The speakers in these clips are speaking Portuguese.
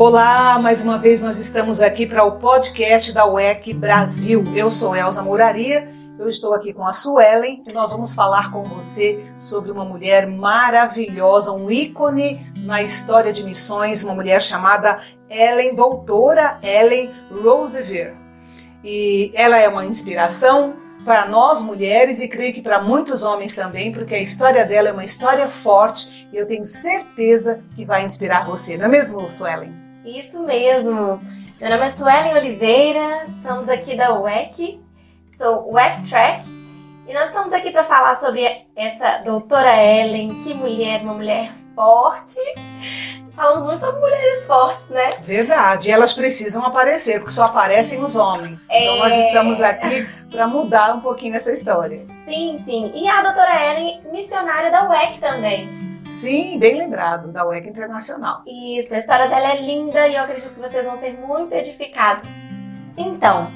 Olá, mais uma vez nós estamos aqui para o podcast da UEC Brasil. Eu sou Elza Mouraria, eu estou aqui com a Suelen e nós vamos falar com você sobre uma mulher maravilhosa, um ícone na história de missões, uma mulher chamada doutora Ellen Roosevelt. E ela é uma inspiração para nós mulheres e creio que para muitos homens também, porque a história dela é uma história forte e eu tenho certeza que vai inspirar você, não é mesmo, Suelen? Isso mesmo. Meu nome é Suelen Oliveira, somos aqui da UEC, sou UEC Track e nós estamos aqui para falar sobre essa doutora Ellen, que mulher, uma mulher forte. Falamos muito sobre mulheres fortes, né? Verdade, elas precisam aparecer, porque só aparecem os homens. Então nós estamos aqui para mudar um pouquinho essa história. Sim. E a doutora Ellen, missionária da UEC também. Sim, bem lembrado, da UEC Internacional. Isso, a história dela é linda e eu acredito que vocês vão ser muito edificados. Então,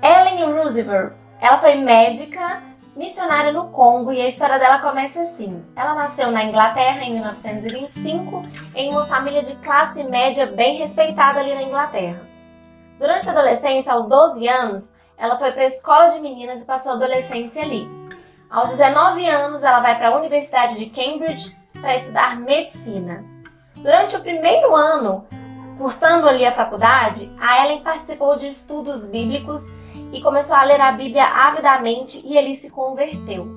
Ellen Roosevelt, ela foi médica, missionária no Congo e a história dela começa assim. Ela nasceu na Inglaterra em 1925 em uma família de classe média bem respeitada ali na Inglaterra. Durante a adolescência, aos 12 anos, ela foi para a escola de meninas e passou a adolescência ali. Aos 19 anos, ela vai para a Universidade de Cambridge para estudar medicina. Durante o primeiro ano, cursando ali a faculdade, a Ellen participou de estudos bíblicos e começou a ler a Bíblia avidamente e ali se converteu.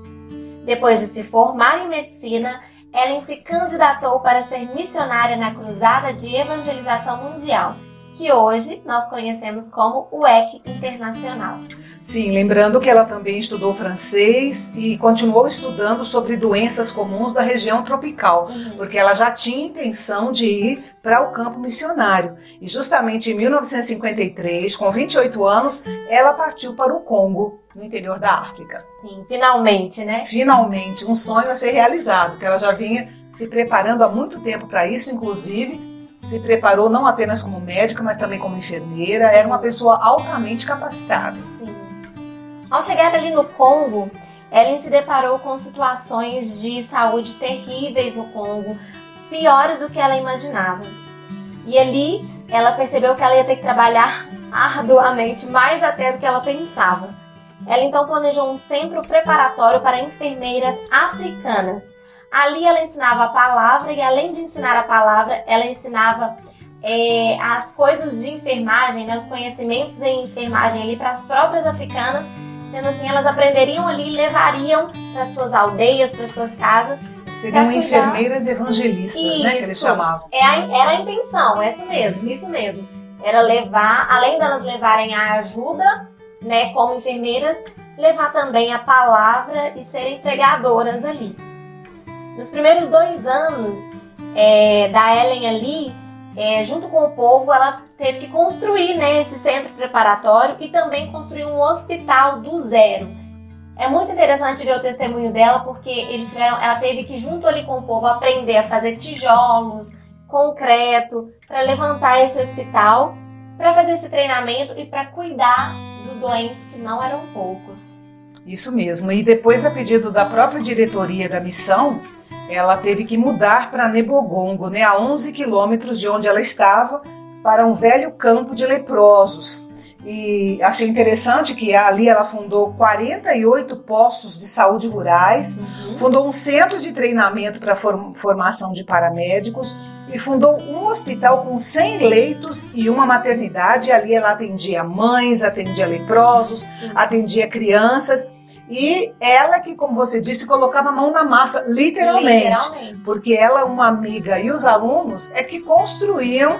Depois de se formar em medicina, Ellen se candidatou para ser missionária na Cruzada de Evangelização Mundial, que hoje nós conhecemos como UEC Internacional. Sim, lembrando que ela também estudou francês e continuou estudando sobre doenças comuns da região tropical, porque ela já tinha intenção de ir para o campo missionário. E justamente em 1953, com 28 anos, ela partiu para o Congo, no interior da África. Sim, finalmente, né? Finalmente, um sonho a ser realizado, que ela já vinha se preparando há muito tempo para isso, inclusive se preparou não apenas como médica, mas também como enfermeira, era uma pessoa altamente capacitada. Sim. Ao chegar ali no Congo, Ellen se deparou com situações de saúde terríveis no Congo, piores do que ela imaginava. E ali ela percebeu que ela ia ter que trabalhar arduamente, mais até do que ela pensava. Ela então planejou um centro preparatório para enfermeiras africanas. Ali ela ensinava a palavra e além de ensinar a palavra, ela ensinava as coisas de enfermagem, né, os conhecimentos em enfermagem ali para as próprias africanas. Sendo assim, elas aprenderiam ali e levariam para suas aldeias, para suas casas. Seriam enfermeiras evangelistas, isso, né, que eles chamavam. Era a intenção, isso mesmo. Era levar, além delas levarem a ajuda, né, como enfermeiras, levar também a palavra e serem pregadoras ali. Nos primeiros 2 anos da Ellen ali, junto com o povo, ela teve que construir, né, esse centro preparatório e também construir um hospital do zero. É muito interessante ver o testemunho dela, porque ela teve que, junto ali com o povo, aprender a fazer tijolos, concreto, para levantar esse hospital, para fazer esse treinamento e para cuidar dos doentes, que não eram poucos. Isso mesmo. E depois, a pedido da própria diretoria da missão, ela teve que mudar para Nebogongo, né, a 11 quilômetros de onde ela estava, para um velho campo de leprosos. E achei interessante que ali ela fundou 48 postos de saúde rurais, fundou um centro de treinamento para formação de paramédicos e fundou um hospital com 100 leitos e uma maternidade. Ali ela atendia mães, atendia leprosos, atendia crianças. E ela que, como você disse, colocava a mão na massa, literalmente. Porque ela, uma amiga e os alunos que construíram,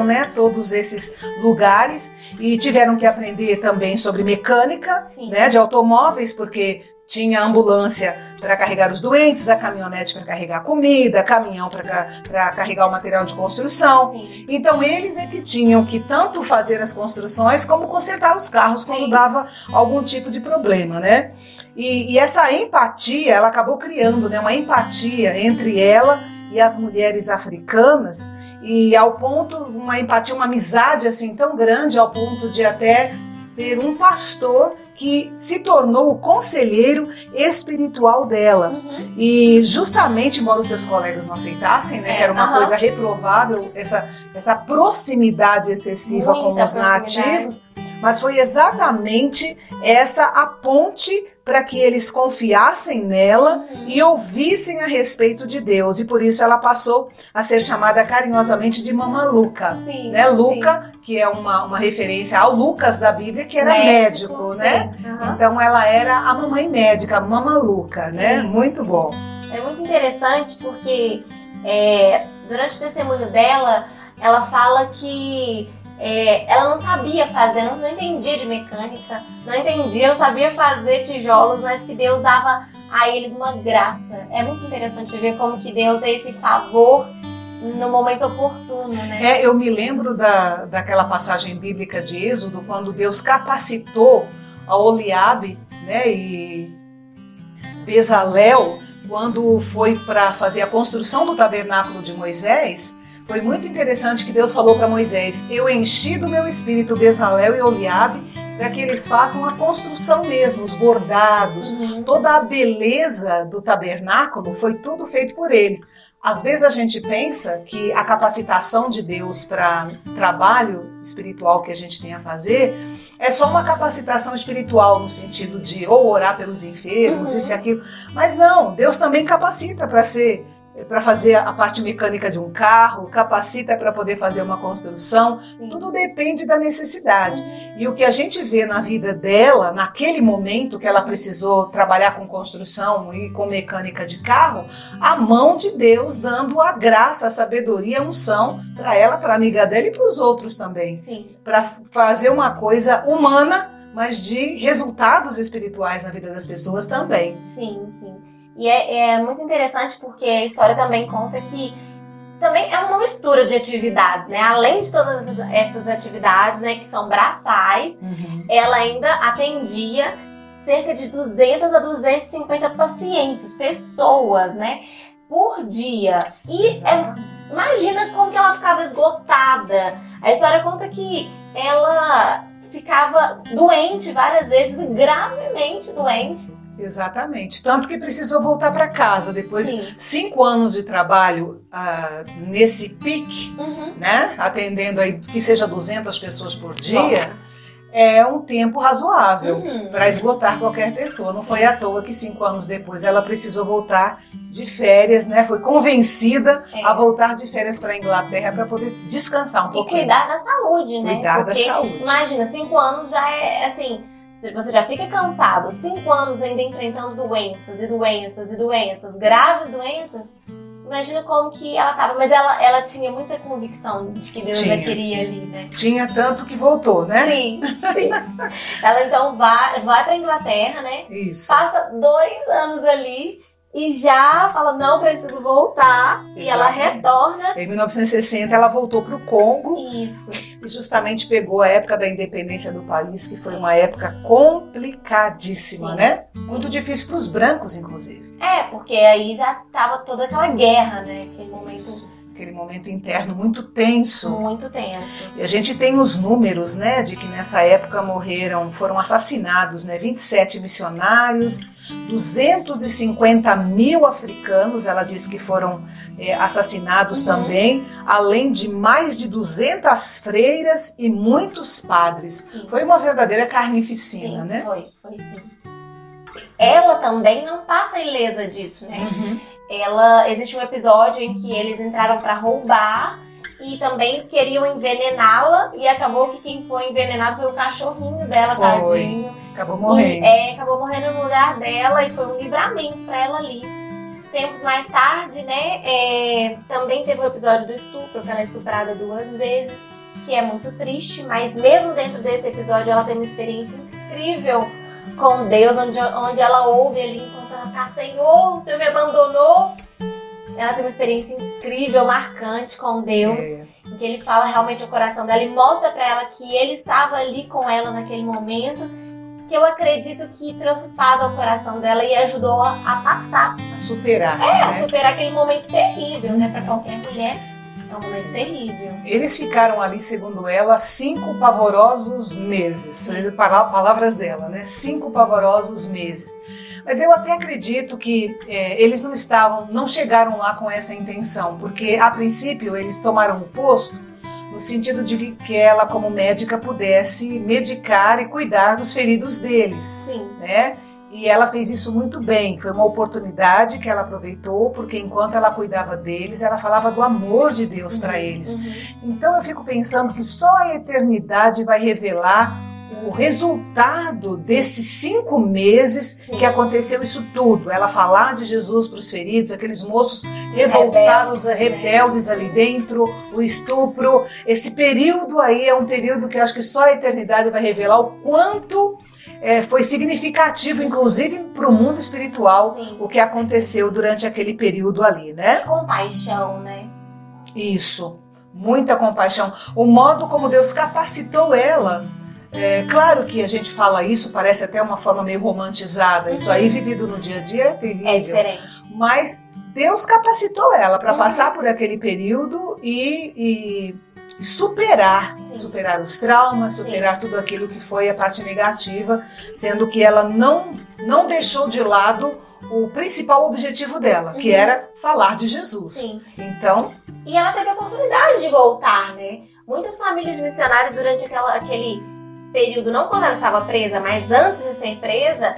né, todos esses lugares e tiveram que aprender também sobre mecânica, né, de automóveis, porque tinha ambulância para carregar os doentes, a caminhonete para carregar comida, caminhão para carregar o material de construção. Sim. Então eles que tinham que tanto fazer as construções como consertar os carros quando dava algum tipo de problema, né? E essa empatia, ela acabou criando, né, uma empatia entre ela e as mulheres africanas, e ao ponto, uma empatia, uma amizade assim tão grande, ao ponto de até ter um pastor que se tornou o conselheiro espiritual dela. E justamente, embora os seus colegas não aceitassem, né, que era uma coisa reprovável, essa proximidade excessiva com os nativos, mas foi exatamente essa a ponte para que eles confiassem nela e ouvissem a respeito de Deus. E por isso ela passou a ser chamada carinhosamente de Mamã Luca. Sim, né? Luca, que é uma referência ao Lucas da Bíblia, que era médico, né? Então ela era a mamãe médica, a Mamã Luca, né? Muito bom. É muito interessante porque durante o testemunho dela, ela fala que ela não sabia fazer, não entendia de mecânica, não sabia fazer tijolos, mas que Deus dava a eles uma graça. É muito interessante ver como que Deus dá esse favor no momento oportuno, né? Eu me lembro daquela passagem bíblica de Êxodo, quando Deus capacitou a Oliabe, né, e Bezalel, quando foi para fazer a construção do tabernáculo de Moisés. Foi muito interessante que Deus falou para Moisés: eu enchi do meu espírito Bezalel e Oliabe para que eles façam a construção mesmo, os bordados, toda a beleza do tabernáculo foi tudo feito por eles. Às vezes a gente pensa que a capacitação de Deus para trabalho espiritual que a gente tem a fazer é só uma capacitação espiritual no sentido de ou orar pelos enfermos, isso e aquilo. Mas não, Deus também capacita para fazer a parte mecânica de um carro, capacita para poder fazer uma construção. Tudo depende da necessidade. E o que a gente vê na vida dela, naquele momento que ela precisou trabalhar com construção e com mecânica de carro, a mão de Deus dando a graça, a sabedoria, a unção para ela, para a amiga dela e para os outros também. Para fazer uma coisa humana, mas de resultados espirituais na vida das pessoas também. Sim. E é muito interessante porque a história também conta que também é uma mistura de atividades, né? Além de todas essas atividades, né, que são braçais, ela ainda atendia cerca de 200 a 250 pacientes, pessoas, né, por dia. E imagina como que ela ficava esgotada. A história conta que ela ficava doente várias vezes, gravemente doente. Exatamente, tanto que precisou voltar para casa depois de 5 anos de trabalho nesse pique, né? Atendendo aí que seja 200 pessoas por dia. É um tempo razoável para esgotar qualquer pessoa. Não foi à toa que 5 anos depois ela precisou voltar de férias, né? Foi convencida a voltar de férias para a Inglaterra para poder descansar um pouquinho. E cuidar da saúde, né? Cuidar da saúde. Imagina, 5 anos já é assim, você já fica cansado. 5 anos ainda enfrentando doenças, graves doenças. Imagina como que ela estava, mas ela tinha muita convicção de que Deus a queria ali, né? Tinha tanto que voltou, né? Sim. Ela então vai para a Inglaterra, né? Isso. Passa 2 anos ali e já fala, não, preciso voltar. Exato. E ela retorna. Em 1960 ela voltou para o Congo. Isso. E justamente pegou a época da independência do país, que foi uma época complicadíssima, né? Muito difícil para os brancos, inclusive. Porque aí já estava toda aquela guerra, né? Aquele momento interno muito tenso. Muito tenso. E a gente tem os números, né, de que nessa época foram assassinados, né, 27 missionários, 250 mil africanos, ela disse que foram assassinados também, além de mais de 200 freiras e muitos padres. Sim. Foi uma verdadeira carnificina, sim, né? Foi sim. Ela também não passa ilesa disso, né? Existe um episódio em que eles entraram para roubar e também queriam envenená-la e acabou que quem foi envenenado foi o cachorrinho dela, tadinho. Acabou morrendo. Acabou morrendo no lugar dela e foi um livramento para ela ali. Tempos mais tarde, né, também teve o episódio do estupro, que ela é estuprada 2 vezes, que é muito triste, mas mesmo dentro desse episódio ela tem uma experiência incrível com Deus, onde ela ouve ali enquanto ela tá, Senhor, o Senhor me abandonou. Ela tem uma experiência incrível, marcante com Deus, em que ele fala realmente o coração dela e mostra pra ela que ele estava ali com ela naquele momento, que eu acredito que trouxe paz ao coração dela e ajudou a passar. A superar. A superar aquele momento terrível, né, pra qualquer mulher. É um momento terrível. Eles ficaram ali, segundo ela, 5 pavorosos meses. Palavras dela, né? 5 pavorosos meses. Mas eu até acredito que eles não chegaram lá com essa intenção, porque a princípio eles tomaram o posto no sentido de que ela, como médica, pudesse medicar e cuidar dos feridos deles. Sim. Né? E ela fez isso muito bem, foi uma oportunidade que ela aproveitou, porque enquanto ela cuidava deles, ela falava do amor de Deus para eles. Então eu fico pensando que só a eternidade vai revelar o resultado desses 5 meses que aconteceu isso tudo. Ela falar de Jesus para os feridos, aqueles moços revoltados, rebeldes ali dentro, o estupro. Esse período aí é um período que eu acho que só a eternidade vai revelar o quanto foi significativo, inclusive para o mundo espiritual, o que aconteceu durante aquele período ali, né? Que compaixão, né? Isso, muita compaixão. O modo como Deus capacitou ela. Claro que a gente fala isso, parece até uma forma meio romantizada. Isso aí, vivido no dia a dia, é terrível. É diferente. Mas Deus capacitou ela para passar por aquele período e superar os traumas, superar tudo aquilo que foi a parte negativa, sendo que ela não deixou de lado o principal objetivo dela, que era falar de Jesus. Sim. Então, e ela teve a oportunidade de voltar, né? Muitas famílias missionárias durante aquele período, não quando ela estava presa, mas antes de ser presa,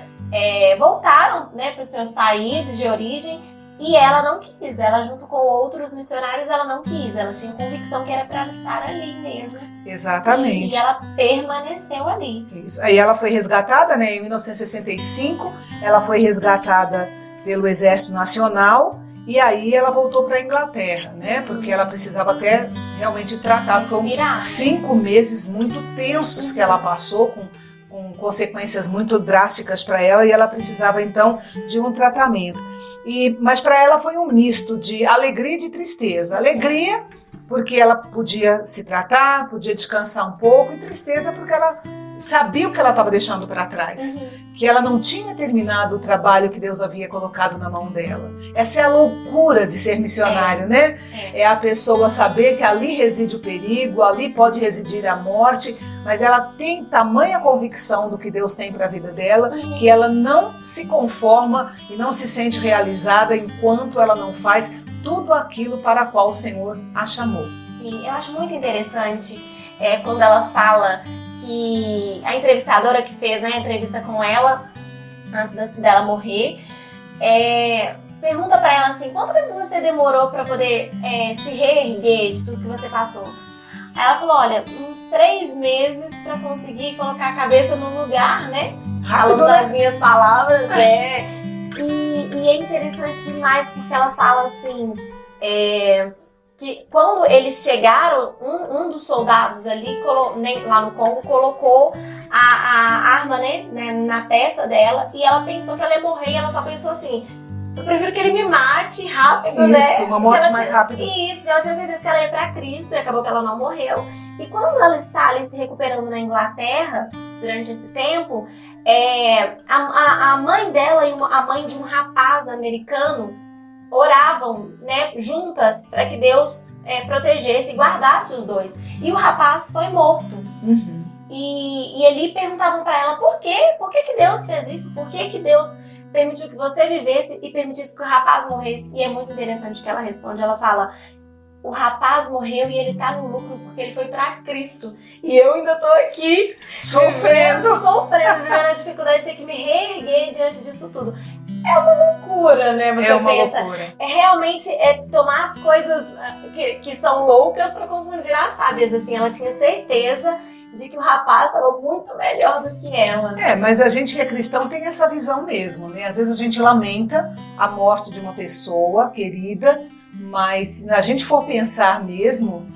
voltaram, né, para os seus países de origem, e ela não quis. Ela, junto com outros missionários, ela não quis. Ela tinha convicção que era para ela estar ali mesmo. Exatamente. E ela permaneceu ali. Isso. Aí ela foi resgatada, né, em 1965, ela foi resgatada pelo Exército Nacional, e aí ela voltou para a Inglaterra, né? Porque ela precisava até realmente tratar. Foram 5 meses muito tensos que ela passou, com consequências muito drásticas para ela, e ela precisava então de um tratamento. Mas para ela foi um misto de alegria e de tristeza. Alegria porque ela podia se tratar, podia descansar um pouco, e tristeza porque ela sabia o que ela estava deixando para trás, que ela não tinha terminado o trabalho que Deus havia colocado na mão dela. Essa é a loucura de ser missionário, né? É a pessoa saber que ali reside o perigo, ali pode residir a morte, mas ela tem tamanha convicção do que Deus tem para a vida dela, que ela não se conforma e não se sente realizada enquanto ela não faz tudo aquilo para o qual o Senhor a chamou. Sim, eu acho muito interessante quando ela fala que a entrevistadora que fez, né, a entrevista com ela antes dela morrer, pergunta pra ela assim: quanto tempo você demorou pra poder se reerguer de tudo que você passou? Aí ela falou: olha, uns 3 meses pra conseguir colocar a cabeça no lugar, né? Falando das minhas palavras, E é interessante demais porque ela fala assim, que quando eles chegaram, um dos soldados ali lá no Congo colocou a arma, né, na testa dela, e ela pensou que ela ia morrer, e ela só pensou assim: eu prefiro que ele me mate rápido, né? Isso, uma morte mais rápida. Isso, ela tinha certeza que ela ia pra Cristo, e acabou que ela não morreu. E quando ela está ali se recuperando na Inglaterra, durante esse tempo, a mãe dela e a mãe de um rapaz americano oravam, né, juntas para que Deus protegesse e guardasse os dois. E o rapaz foi morto. E ali perguntavam para ela por quê? Por que Deus fez isso? Por que Deus permitiu que você vivesse e permitisse que o rapaz morresse? E é muito interessante que ela responde. Ela fala: o rapaz morreu e ele tá no lucro porque ele foi para Cristo. E eu ainda tô aqui sofrendo, vivendo a dificuldade de ter que me reerguer diante disso tudo. É uma loucura, né? Você pensa. Loucura. Realmente tomar as coisas que são loucas para confundir as sábias. Assim, ela tinha certeza de que o rapaz estava muito melhor do que ela. Mas a gente que é cristão tem essa visão mesmo, né? Às vezes a gente lamenta a morte de uma pessoa querida, mas se a gente for pensar mesmo,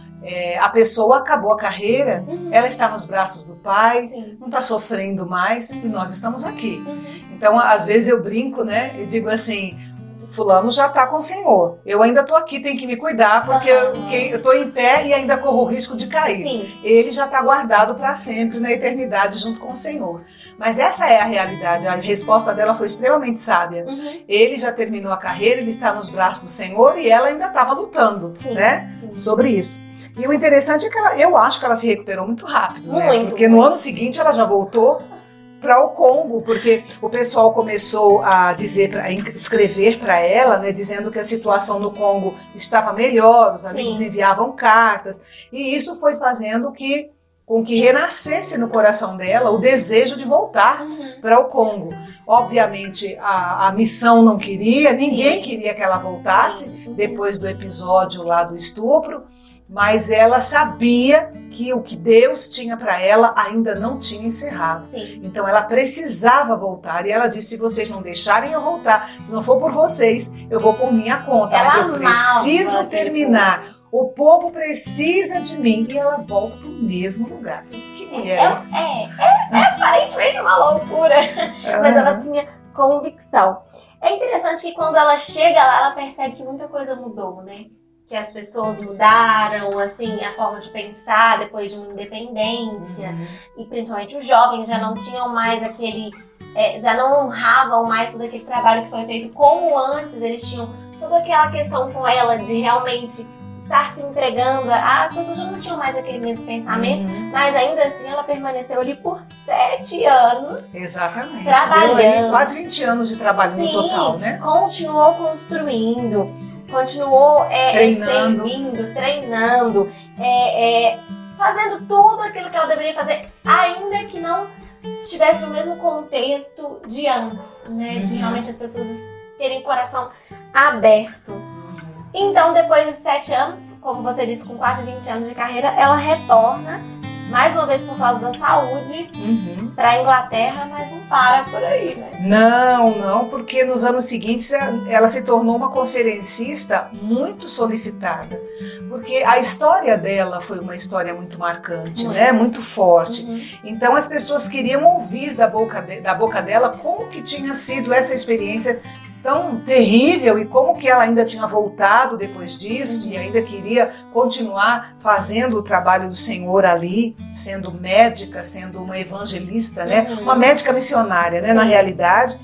a pessoa acabou a carreira, ela está nos braços do Pai, não está sofrendo mais, e nós estamos aqui. Então, às vezes eu brinco, né? Eu digo assim: fulano já está com o Senhor. Eu ainda estou aqui, tem que me cuidar, porque eu estou em pé e ainda corro o risco de cair. Sim. Ele já está guardado para sempre na eternidade junto com o Senhor. Mas essa é a realidade. A resposta dela foi extremamente sábia. Ele já terminou a carreira, ele está nos braços do Senhor e ela ainda estava lutando, né, sobre isso. E o interessante é que eu acho que ela se recuperou muito rápido, né? Porque no ano seguinte ela já voltou para o Congo, porque o pessoal começou a escrever para ela, né, dizendo que a situação no Congo estava melhor, os amigos enviavam cartas, e isso foi fazendo com que renascesse no coração dela o desejo de voltar para o Congo. Obviamente a missão não queria, ninguém queria que ela voltasse depois do episódio lá do estupro, mas ela sabia que o que Deus tinha para ela ainda não tinha encerrado. Então ela precisava voltar, e ela disse: se vocês não deixarem eu voltar, se não for por vocês, eu vou por minha conta, mas eu preciso terminar. O povo precisa de mim. E ela volta para o mesmo lugar. Que mulher é aparentemente uma loucura, mas ela tinha convicção. É interessante que quando ela chega lá, ela percebe que muita coisa mudou, né? Que as pessoas mudaram, assim, a forma de pensar depois de uma independência. E principalmente os jovens já não tinham mais aquele... já não honravam mais todo aquele trabalho que foi feito como antes. Eles tinham toda aquela questão com ela de realmente estar se entregando. As pessoas já não tinham mais aquele mesmo pensamento, mas ainda assim ela permaneceu ali por 7 anos. Exatamente. Trabalhando. Quase 20 anos de trabalho no total, né? Continuou construindo, continuou servindo, treinando, fazendo tudo aquilo que ela deveria fazer, ainda que não estivesse no mesmo contexto de antes, né? De realmente as pessoas terem o coração aberto. Então, depois de 7 anos, como você disse, com quase 20 anos de carreira, ela retorna, mais uma vez por causa da saúde, para a Inglaterra, mas não para por aí, né? Não, porque nos anos seguintes ela se tornou uma conferencista muito solicitada, porque a história dela foi uma história muito marcante, né? Muito forte. Então as pessoas queriam ouvir da boca dela como que tinha sido essa experiência tão terrível e como que ela ainda tinha voltado depois disso e ainda queria continuar fazendo o trabalho do Senhor ali, sendo médica, sendo uma evangelista, né? Uma médica missionária, né? Na realidade.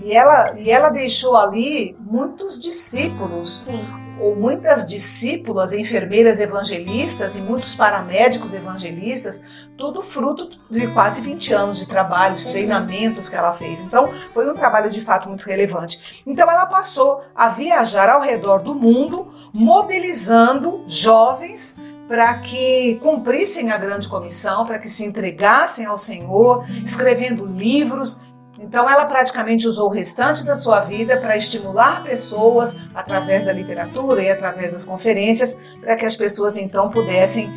E ela deixou ali muitos discípulos, ou muitas discípulas, enfermeiras evangelistas e muitos paramédicos evangelistas, tudo fruto de quase 20 anos de trabalhos, treinamentos que ela fez. Então, foi um trabalho de fato muito relevante. Então, ela passou a viajar ao redor do mundo, mobilizando jovens para que cumprissem a grande comissão, para que se entregassem ao Senhor, escrevendo livros. Então ela praticamente usou o restante da sua vida para estimular pessoas através da literatura e através das conferências, para que as pessoas então pudessem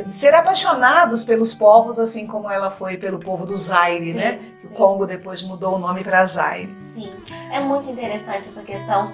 ser apaixonados pelos povos, assim como ela foi pelo povo do Zaire, né? O Congo depois mudou o nome para Zaire. Sim, é muito interessante essa questão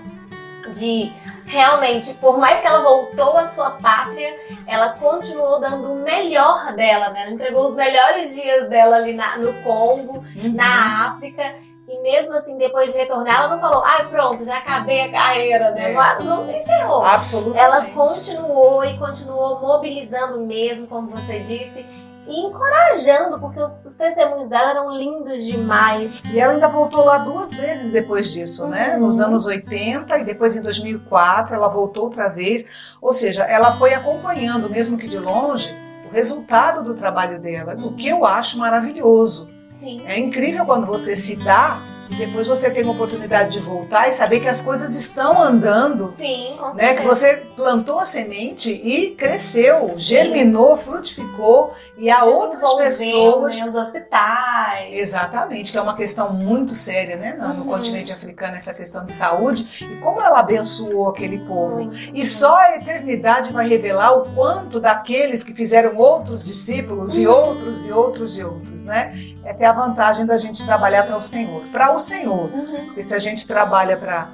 de realmente, por mais que ela voltou à sua pátria, ela continuou dando o melhor dela, né? Ela entregou os melhores dias dela ali no Congo, na África, e mesmo assim, depois de retornar, ela não falou: pronto, já acabei a carreira, né? Não encerrou. Absolutamente. Ela continuou mobilizando mesmo, como você disse, e encorajando, porque os testemunhos dela eram lindos demais. E ela ainda voltou lá 2 vezes depois disso, né? Nos anos 80 e depois em 2004 ela voltou outra vez. Ou seja, ela foi acompanhando, mesmo que de longe, o resultado do trabalho dela, o que eu acho maravilhoso. Sim. É incrível quando você se dá e depois você tem uma oportunidade de voltar e saber que as coisas estão andando. Sim, com certeza. Né? Que você plantou a semente e cresceu, germinou, frutificou e há outras pessoas... Né, os hospitais. Exatamente, que é uma questão muito séria, né? No continente africano, essa questão de saúde. E como ela abençoou aquele povo. E só a eternidade vai revelar o quanto daqueles que fizeram outros discípulos e outros e outros e outros, né? Essa é a vantagem da gente trabalhar para o Senhor. Para o Senhor. Porque se a gente trabalha para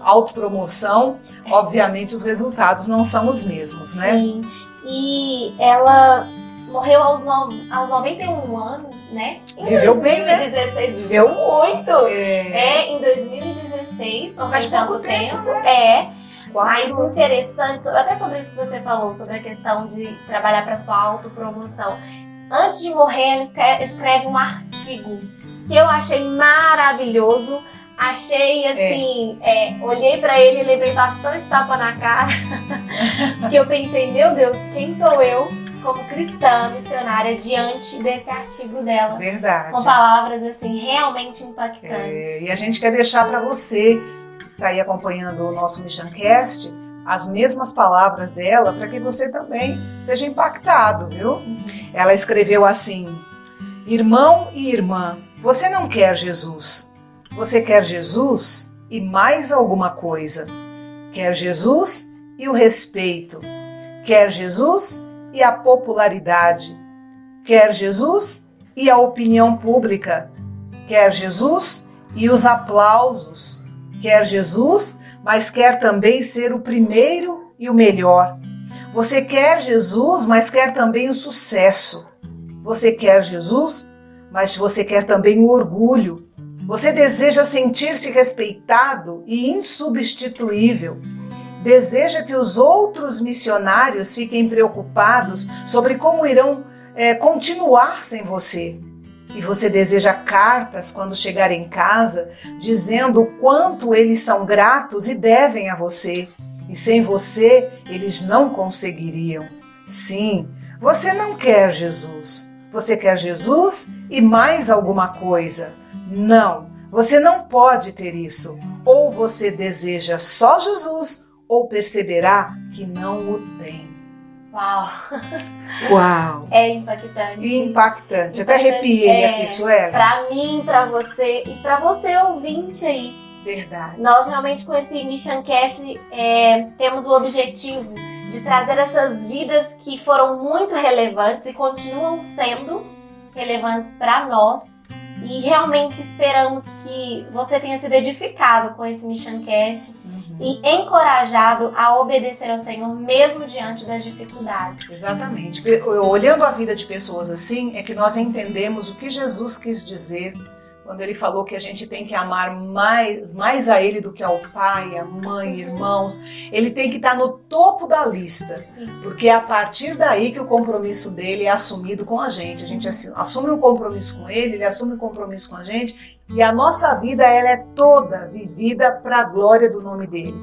autopromoção, obviamente os resultados não são os mesmos, né? Sim. E ela morreu aos 91 anos, né? Viveu bem, né? Viveu muito. Em 2016 2016, não Faz tem tanto pouco tempo, tempo. né? Mais 4 anos. interessante, até sobre isso que você falou, sobre a questão de trabalhar para sua autopromoção. Antes de morrer, ela escreve um artigo que eu achei maravilhoso. Achei assim, olhei pra ele e levei bastante tapa na cara. Que eu pensei, meu Deus, quem sou eu como cristã missionária diante desse artigo dela? Verdade. Com palavras assim, realmente impactantes. E a gente quer deixar para você que está aí acompanhando o nosso Missioncast as mesmas palavras dela, para que você também seja impactado, viu? Ela escreveu assim: irmão e irmã, você não quer Jesus. Você quer Jesus e mais alguma coisa. Quer Jesus e o respeito. Quer Jesus e a popularidade. Quer Jesus e a opinião pública. Quer Jesus e os aplausos. Quer Jesus, mas quer também ser o primeiro e o melhor. Você quer Jesus, mas quer também o sucesso. Você quer Jesus, mas você quer também o orgulho. Você deseja sentir-se respeitado e insubstituível. Deseja que os outros missionários fiquem preocupados sobre como irão continuar sem você. E você deseja cartas quando chegar em casa, dizendo o quanto eles são gratos e devem a você. E sem você, eles não conseguiriam. Sim, você não quer Jesus. Você quer Jesus e mais alguma coisa. Não, você não pode ter isso. Ou você deseja só Jesus, ou perceberá que não o tem. Uau! Uau! É impactante. Impactante. Até arrepiei aqui, Sueli. Pra mim, pra você e pra você ouvinte aí. Verdade. Nós realmente com esse Missioncast temos o objetivo de trazer essas vidas que foram muito relevantes e continuam sendo relevantes para nós. E realmente esperamos que você tenha sido edificado com esse Missioncast e encorajado a obedecer ao Senhor mesmo diante das dificuldades. Exatamente. Olhando a vida de pessoas assim, é que nós entendemos o que Jesus quis dizer quando ele falou que a gente tem que amar mais a ele do que ao pai, a mãe, irmãos. Ele tem que estar no topo da lista, porque é a partir daí que o compromisso dele é assumido com a gente. A gente assume um compromisso com ele, ele assume um compromisso com a gente, e a nossa vida ela é toda vivida para a glória do nome dele.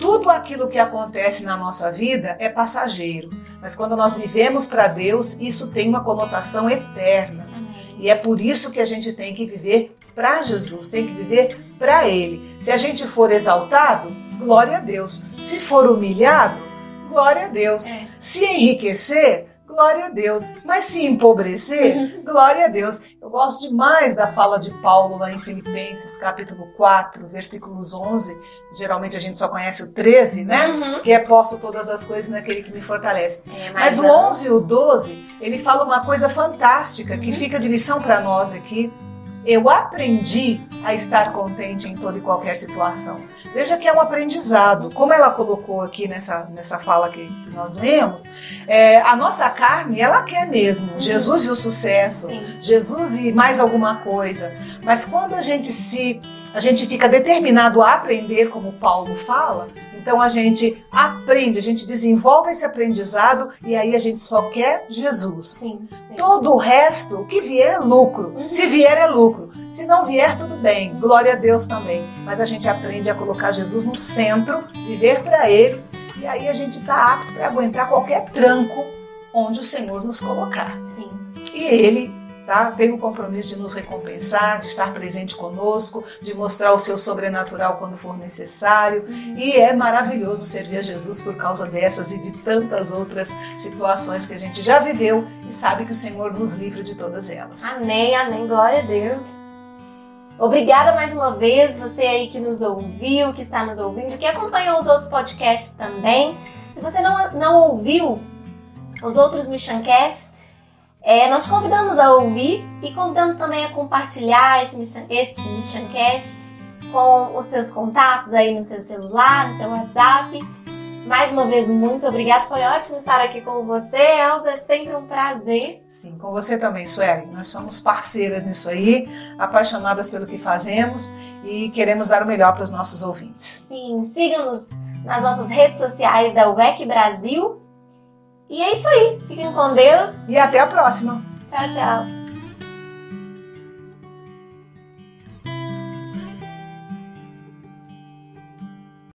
Tudo aquilo que acontece na nossa vida é passageiro, mas quando nós vivemos para Deus, isso tem uma conotação eterna. E é por isso que a gente tem que viver para Jesus, tem que viver para Ele. Se a gente for exaltado, glória a Deus. Se for humilhado, glória a Deus. Se enriquecer, glória a Deus. Mas se empobrecer, glória a Deus. Eu gosto demais da fala de Paulo lá em Filipenses, capítulo 4, versículos 11. Geralmente a gente só conhece o 13, né? Que é posso todas as coisas naquele que me fortalece. Mas o 11 e o 12, ele fala uma coisa fantástica que fica de lição para nós aqui. Eu aprendi a estar contente em toda e qualquer situação. Veja que é um aprendizado. Como ela colocou aqui nessa fala que nós lemos, a nossa carne, ela quer mesmo Jesus e o sucesso, Jesus e mais alguma coisa. Mas quando a gente fica determinado a aprender, como Paulo fala, então a gente aprende, a gente desenvolve esse aprendizado e aí a gente só quer Jesus. Todo o resto, o que vier é lucro. Se vier é lucro. Se não vier, tudo bem. Glória a Deus também. Mas a gente aprende a colocar Jesus no centro, viver para Ele, e aí a gente está apto para aguentar qualquer tranco onde o Senhor nos colocar. E Ele tem o compromisso de nos recompensar, de estar presente conosco, de mostrar o seu sobrenatural quando for necessário. E é maravilhoso servir a Jesus por causa dessas e de tantas outras situações que a gente já viveu e sabe que o Senhor nos livra de todas elas. Amém, amém, glória a Deus. Obrigada mais uma vez, você aí que nos ouviu, que está nos ouvindo, que acompanhou os outros podcasts também. Se você não ouviu os outros Missioncasts, nós te convidamos a ouvir e convidamos também a compartilhar este Missioncast com os seus contatos aí no seu celular, no seu WhatsApp. Mais uma vez, muito obrigada. Foi ótimo estar aqui com você, Elza. É sempre um prazer. Sim, com você também, Sueli. Nós somos parceiras nisso aí, apaixonadas pelo que fazemos e queremos dar o melhor para os nossos ouvintes. Sim, sigam-nos nas nossas redes sociais da UEC Brasil. E é isso aí. Fiquem com Deus. E até a próxima. Tchau, tchau.